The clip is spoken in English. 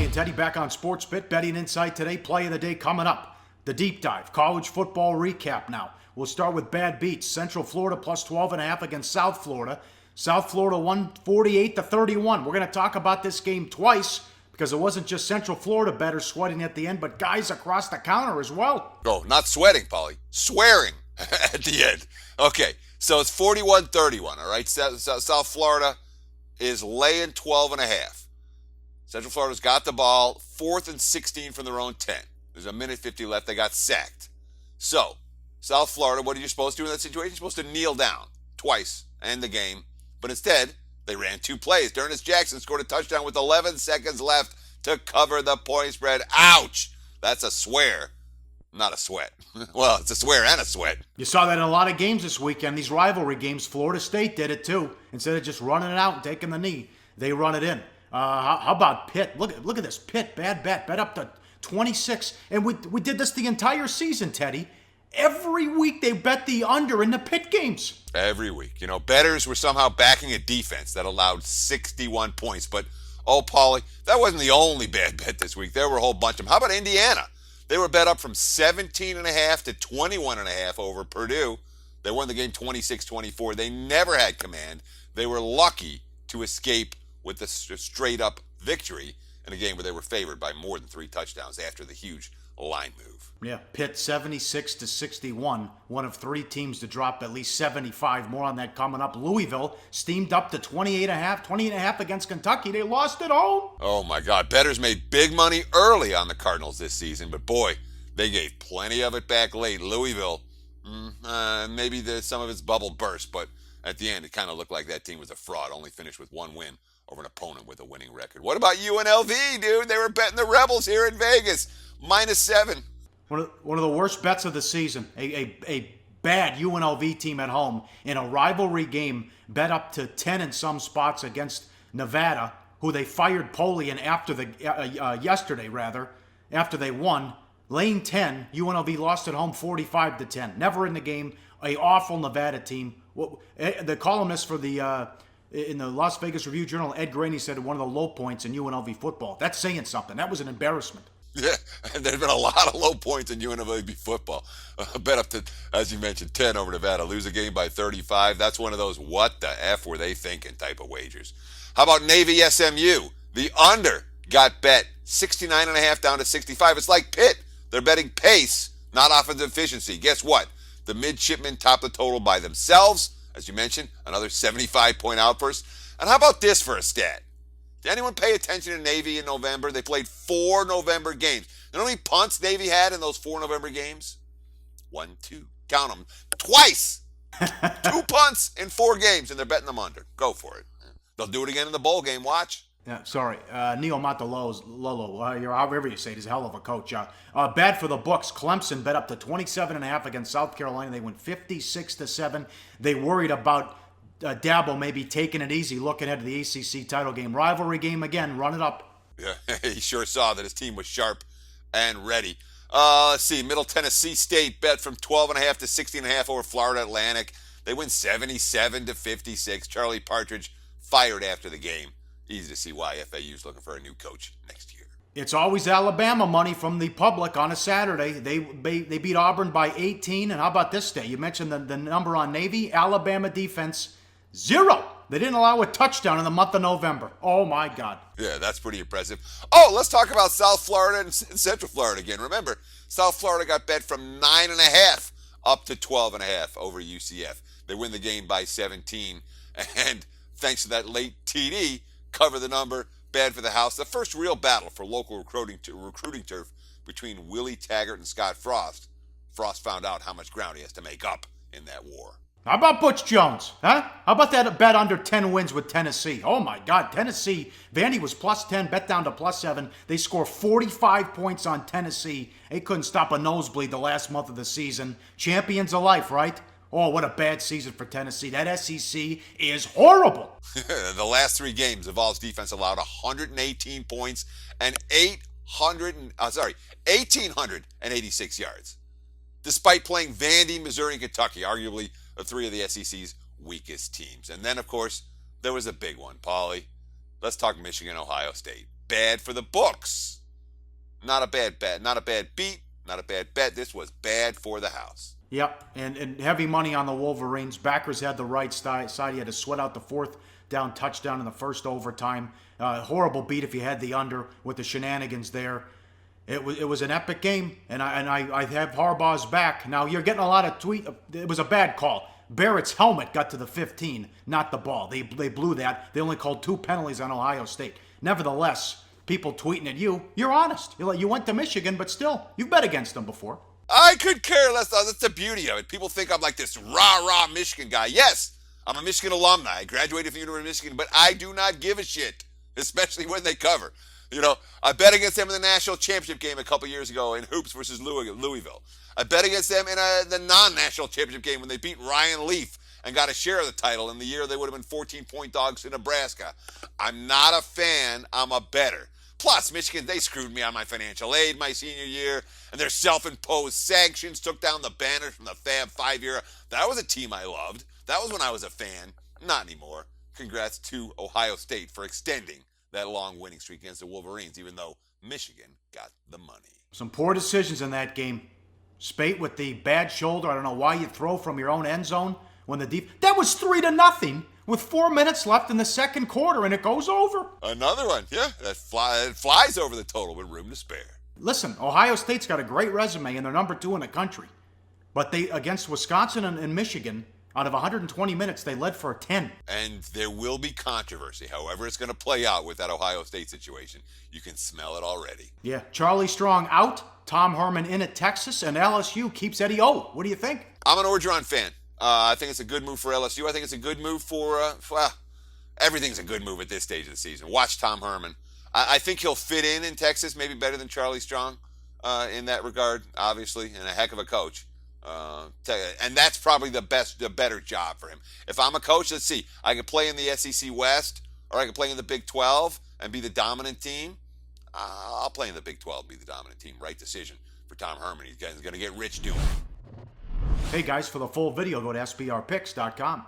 and Teddy back on Sports Bit. Betting Insight today. Play of the day coming up. The deep dive. College football recap now. We'll start with bad beats. Central Florida plus 12.5 against South Florida. South Florida won 48-31. We're going to talk about this game twice because it wasn't just Central Florida bettors sweating at the end, but guys across the counter as well. Oh, not sweating, Pauly. Swearing at the end. Okay, so it's 41-31, all right? South Florida is laying 12.5. Central Florida's got the ball, 4th and 16 from their own 10. There's a minute 50 left. They got sacked. So, South Florida, what are you supposed to do in that situation? You're supposed to kneel down twice and end the game. But instead, they ran 2 plays. Dernis Jackson scored a touchdown with 11 seconds left to cover the point spread. Ouch! That's a swear, not a sweat. Well, it's a swear and a sweat. You saw that in a lot of games this weekend. These rivalry games, Florida State did it too. Instead of just running it out and taking the knee, they run it in. How about Pitt? Look at this. Pitt, bad bet. Bet up to 26. And we did this the entire season, Teddy. Every week they bet the under in the Pitt games. Every week. You know, bettors were somehow backing a defense that allowed 61 points. But, oh, Pauly, that wasn't the only bad bet this week. There were a whole bunch of them. How about Indiana? They were bet up from 17.5 to 21.5 over Purdue. They won the game 26-24. They never had command. They were lucky to escape with a straight-up victory in a game where they were favored by more than 3 touchdowns after the huge line move. Yeah, Pitt 76-61, one of 3 teams to drop at least 75. More on that coming up. Louisville steamed up to 28.5 against Kentucky. They lost at home. Oh, my God. Bettors made big money early on the Cardinals this season, but boy, they gave plenty of it back late. Louisville, maybe some of its bubble burst, but at the end, it kind of looked like that team was a fraud, only finished with 1 win over an opponent with a winning record. What about UNLV, dude? They were betting the Rebels here in Vegas. -7. One of the worst bets of the season. A bad UNLV team at home in a rivalry game, bet up to 10 in some spots against Nevada, who they fired Pauly and yesterday after they won. Laying 10, UNLV lost at home 45-10. Never in the game. A awful Nevada team. The columnist for in the Las Vegas Review-Journal, Ed Graney, said one of the low points in UNLV football. That's saying something. That was an embarrassment. Yeah, and there's been a lot of low points in UNLV football. Bet up to, as you mentioned, 10 over Nevada. Lose a game by 35. That's one of those what the F were they thinking type of wagers. How about Navy SMU? The under got bet 69.5 down to 65. It's like Pitt. They're betting pace, not offensive efficiency. Guess what? The midshipmen top the total by themselves. As you mentioned, another 75-point outburst. And how about this for a stat? Did anyone pay attention to Navy in November? They played 4 November games. You know how many punts Navy had in those 4 November games? 1, 2. Count them. Twice! 2 punts in 4 games, and they're betting them under. Go for it. They'll do it again in the bowl game. Watch. Yeah, sorry. Neil Matalolo, however you say it, is a hell of a coach. Bad for the books. Clemson bet up to 27.5 against South Carolina. They went 56-7. They worried about Dabo maybe taking it easy, looking ahead to the ACC title game. Rivalry game again, run it up. Yeah, he sure saw that his team was sharp and ready. Let's see, Middle Tennessee State bet from 12.5 to 16.5 over Florida Atlantic. They win 77-56. Charlie Partridge fired after the game. Easy to see why FAU's looking for a new coach next year. It's always Alabama money from the public on a Saturday. They beat Auburn by 18. And how about this day? You mentioned the number on Navy. Alabama defense, 0. They didn't allow a touchdown in the month of November. Oh, my God. Yeah, that's pretty impressive. Oh, let's talk about South Florida and Central Florida again. Remember, South Florida got bet from 9.5 up to 12.5 over UCF. They win the game by 17. And thanks to that late TD, cover the number. Bad for the house. The first real battle for local recruiting turf between Willie Taggart and Scott Frost. Frost found out how much ground he has to make up in that war. How about Butch Jones? Huh? How about that bet under 10 wins with Tennessee? Oh, my God. Tennessee. Vandy was +10, bet down to +7. They score 45 points on Tennessee. They couldn't stop a nosebleed the last month of the season. Champions of life, right? Oh, what a bad season for Tennessee. That SEC is horrible. The last 3 games, the Vols defense allowed 118 points and 1,886 yards. Despite playing Vandy, Missouri, and Kentucky, arguably 3 of the SEC's weakest teams. And then, of course, there was a big one, Pauly. Let's talk Michigan, Ohio State. bad for the books. Not a bad bet, not a bad beat, not a bad bet. This was bad for the house. Yep, and heavy money on the Wolverines. Backers had the right side. He had to sweat out the fourth down touchdown in the first overtime. Horrible beat if you had the under with the shenanigans there. It was an epic game, and I have Harbaugh's back. Now, you're getting a lot of tweet. It was a bad call. Barrett's helmet got to the 15, not the ball. They blew that. They only called 2 penalties on Ohio State. Nevertheless, people tweeting at you, you're honest. You're like, you went to Michigan, but still, you've bet against them before. I could care less. That's the beauty of it. People think I'm like this rah-rah Michigan guy. Yes, I'm a Michigan alumni. I graduated from the University of Michigan, but I do not give a shit, especially when they cover. You know, I bet against them in the national championship game a couple years ago in hoops versus Louisville. I bet against them in the non-national championship game when they beat Ryan Leaf and got a share of the title in the year they would have been 14-point dogs to Nebraska. I'm not a fan. I'm a bettor. Plus, Michigan, they screwed me on my financial aid my senior year, and their self-imposed sanctions took down the banners from the Fab 5 era. That was a team I loved. That was when I was a fan. Not anymore. Congrats to Ohio State for extending that long winning streak against the Wolverines, even though Michigan got the money. Some poor decisions in that game. Spate with the bad shoulder. I don't know why you throw from your own end zone when the that was 3-0 with 4 minutes left in the second quarter, and it goes over. Another one, yeah, that flies over the total with room to spare. Listen, Ohio State's got a great resume, and they're number 2 in the country. But they against Wisconsin and Michigan, out of 120 minutes, they led for 10. And there will be controversy, however it's going to play out with that Ohio State situation. You can smell it already. Yeah, Charlie Strong out, Tom Herman in at Texas, and LSU keeps Eddie O. What do you think? I'm an Orgeron fan. I think it's a good move for LSU. I think it's a good move for everything's a good move at this stage of the season. Watch Tom Herman. I think he'll fit in Texas, maybe better than Charlie Strong in that regard, obviously, and a heck of a coach. And that's probably the better job for him. If I'm a coach, let's see, I could play in the SEC West, or I could play in the Big 12 and be the dominant team. I'll play in the Big 12 and be the dominant team. Right decision for Tom Herman. He's going to get rich doing it. Hey guys, for the full video, go to sbrpicks.com.